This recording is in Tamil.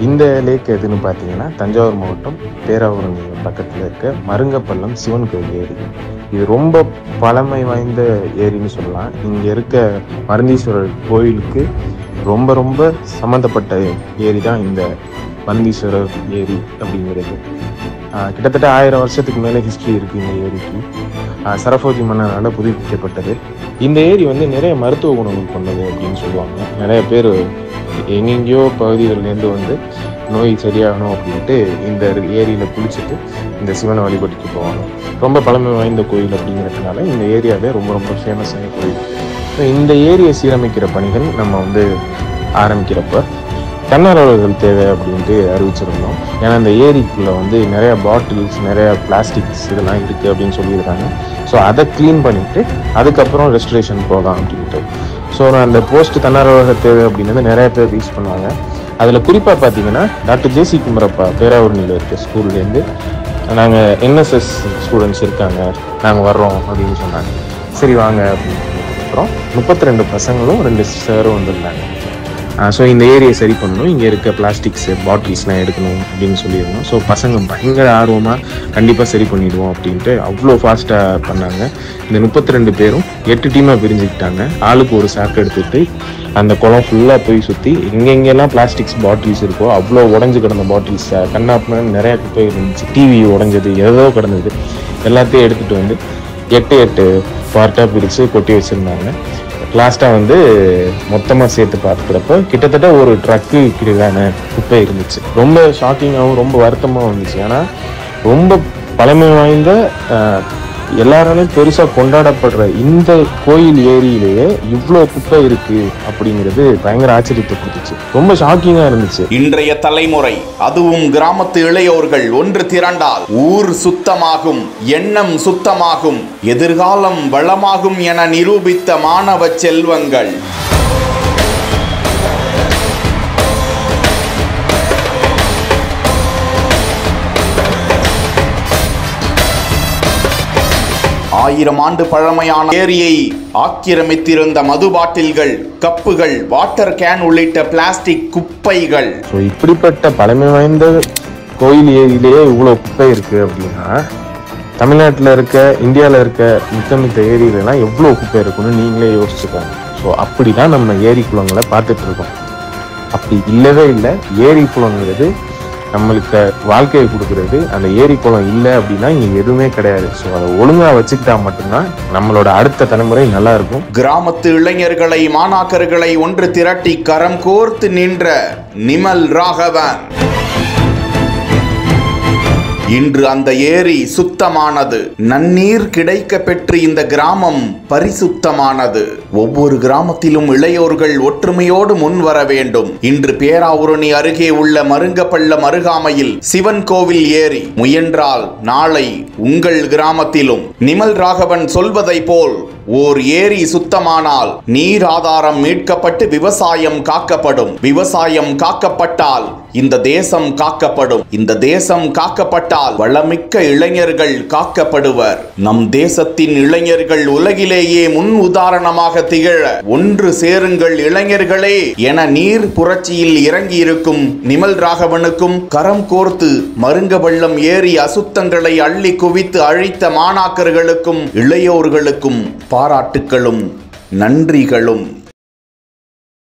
இந்த லேக் எதுன்னு பார்த்தீங்கன்னா தஞ்சாவூர் மாவட்டம் பேராவூரணி பக்கத்தில் இருக்க மருங்கப்பள்ளம் சிவன் கோயில் ஏரி. இது ரொம்ப பழமை வாய்ந்த ஏரின்னு சொல்லலாம். இங்கே இருக்க மருந்தீஸ்வரர் கோயிலுக்கு ரொம்ப ரொம்ப சம்மந்தப்பட்ட ஏரி தான் இந்த மருந்தீஸ்வரர் ஏரி அப்படிங்கிறது. கிட்டத்தட்ட 1000 வருஷத்துக்கு மேலே ஹிஸ்ட்ரி இருக்குது இந்த ஏரிக்கு. சரபோஜி மன்னரால் புதுப்பிக்கப்பட்டது. இந்த ஏரி வந்து நிறைய மருத்துவ குணங்கள் கொண்டது அப்படின்னு சொல்லுவாங்க. நிறைய பேர் எங்கெங்கேயோ பகுதிகளிலேருந்து வந்து நோய் சரியாகணும் அப்படின்ட்டு இந்த ஏரியில் குளிச்சுட்டு இந்த சிவனை வழிபட்டுட்டு போவாங்க. ரொம்ப பழமை வாய்ந்த கோயில் அப்படிங்கிறதுனால இந்த ஏரியாவே ரொம்ப ரொம்ப ஃபேமஸான கோயில். இந்த ஏரியை சீரமைக்கிற பணிகள் நம்ம வந்து ஆரம்பிக்கிறப்ப தன்னார்வலர்கள் தேவை அப்படின்ட்டு அறிவிச்சிருந்தோம். ஏன்னா இந்த ஏரிக்குள்ளே வந்து நிறையா பாட்டில்ஸ், நிறையா பிளாஸ்டிக்ஸ் இதெல்லாம் இருக்குது அப்படின்னு சொல்லியிருக்காங்க. ஸோ அதை க்ளீன் பண்ணிவிட்டு அதுக்கப்புறம் ரெஸ்டரேஷன் போகலாம் அப்படின்ட்டு. ஸோ நான் அந்த போஸ்ட் தன்னார்வலர்கள் தேவை அப்படின்றது நிறைய பேர் யூஸ் பண்ணுவாங்க. அதில் குறிப்பாக பார்த்தீங்கன்னா டாக்டர் ஜேசி குமரப்பா பேராவூரணியில் இருக்க ஸ்கூல்லேருந்து நாங்கள் என்எஸ்எஸ் ஸ்டூடெண்ட்ஸ் இருக்காங்க, நாங்கள் வர்றோம் அப்படின்னு சொன்னாங்க. சரி வாங்க அப்படின்னு சொன்னதுக்கப்புறம் 32 பசங்களும் 2 சாரும் வந்துருந்தாங்க. ஸோ இந்த ஏரியை சரி பண்ணணும், இங்கே இருக்க பிளாஸ்டிக்ஸு பாட்டில்ஸ்லாம் எடுக்கணும் அப்படின்னு சொல்லியிருந்தோம். ஸோ பசங்க பயங்கர ஆர்வமாக கண்டிப்பாக சரி பண்ணிவிடுவோம் அப்படின்ட்டு அவ்வளோ ஃபாஸ்ட்டாக பண்ணாங்க. இந்த 32 பேரும் 8 டீமாக பிரிஞ்சுக்கிட்டாங்க. ஆளுக்கு ஒரு சாக்கு எடுத்துகிட்டு அந்த குளம் ஃபுல்லாக போய் சுற்றி எங்கெங்கெல்லாம் பிளாஸ்டிக்ஸ் பாட்டில்ஸ் இருக்கோ அவ்வளோ உடஞ்சி கிடந்த பாட்டில்ஸ், கண்ணாப்புன்னு நிறையா குப்பை இருந்துச்சு, டிவி உடஞ்சது, ஏதோ கிடந்தது, எல்லாத்தையும் எடுத்துகிட்டு வந்து 8 பார்ட்டாக பிரித்து கொட்டி வச்சுருந்தாங்க. லாஸ்ட்டாக வந்து மொத்தமாக சேர்த்து பார்க்குறப்ப கிட்டத்தட்ட ஒரு ட்ரக்கு கீழான குப்பை இருந்துச்சு. ரொம்ப ஷாக்கிங்காகவும் ரொம்ப வருத்தமாக இருந்துச்சு. ஆனால் ரொம்ப பழமை வாய்ந்த எல்லாராலையும் பெருசாக கொண்டாடப்படுற இந்த கோயில் ஏரியிலேயே இவ்வளோ குப்பை இருக்குது அப்படிங்கிறது பயங்கர ஆச்சரியத்தை கொடுத்துச்சு. ரொம்ப ஷாக்கிங்காக இருந்துச்சு. இன்றைய தலைமுறை, அதுவும் கிராமத்து இளையோர்கள் ஒன்று திரண்டால் ஊர் சுத்தமாகும், எண்ணம் சுத்தமாகும், எதிர்காலம் வளமாகும் என நிரூபித்த மாணவ செல்வங்கள். ஆயிரம் ஆண்டு பழமையான ஏரியை ஆக்கிரமித்திருந்த மது பாட்டில்கள், கப்புகள், வாட்டர் கேன் உள்ளிட்ட பிளாஸ்டிக் குப்பைகள். இப்படிப்பட்ட பழமை வாய்ந்த கோயில் ஏரியிலேயே இவ்வளோ குப்பை இருக்கு அப்படின்னா தமிழ்நாட்டில் இருக்க, இந்தியாவில் இருக்க மித்த ஏரியிலலாம் எவ்வளோ குப்பை இருக்குன்னு நீங்களே யோசிச்சுக்காங்க. ஸோ அப்படி தான் நம்ம ஏரி குளங்களை பார்த்துட்டு இருக்கோம். அப்படி இல்லவே இல்லை. ஏரி குளங்கிறது நம்மளுக்கு வாழ்க்கையை கொடுக்கறது. அந்த ஏரி குளம் இல்லை அப்படின்னா இங்கே எதுவுமே கிடையாது. ஸோ அதை ஒழுங்காக வச்சுக்கிட்டா மட்டும்தான் நம்மளோட அடுத்த தலைமுறை நல்லா இருக்கும். கிராமத்து இளைஞர்களை, மாணாக்கர்களை ஒன்று திரட்டி கரம் கோர்த்து நின்ற நிமல் ராகவன். இன்று அந்த ஏரி சுத்தமானது, நன்னீர் கிடைக்க பெற்று இந்த கிராமம் பரிசுத்தமானது. ஒவ்வொரு கிராமத்திலும் இளையோர்கள் ஒற்றுமையோடு முன் வர வேண்டும். இன்று பேராவூரணி அருகே உள்ள மருங்கப்பள்ளம் அருகாமையில் சிவன் கோவில் ஏரி. முயன்றால் நாளை உங்கள் கிராமத்திலும். நிமல் ராகவன் சொல்வதை போல் ஓர் ஏரி சுத்தமானால் நீர் ஆதாரம் மீட்கப்பட்டு விவசாயம் காக்கப்படும். விவசாயம் காக்கப்பட்டால் இந்த தேசம் காக்கப்படும். இந்த தேசம் காக்கப்பட்டால் வளமிக்க இளைஞர்கள் காக்கப்படுவர். நம் தேசத்தின் இளைஞர்கள் உலகிலேயே முன் உதாரணமாக திகழ ஒன்று சேருங்கள் இளைஞர்களே என நீர் புரட்சியில் இறங்கி இருக்கும் நிமல் ராகவனுக்கும், கரம் கோர்த்து மருங்கப்பள்ளம் ஏரி அசுத்தங்களை அள்ளி குவித்து அழித்த மாணாக்கர்களுக்கும் இளையோர்களுக்கும் பாராட்டுக்களும் நன்றிகளும்.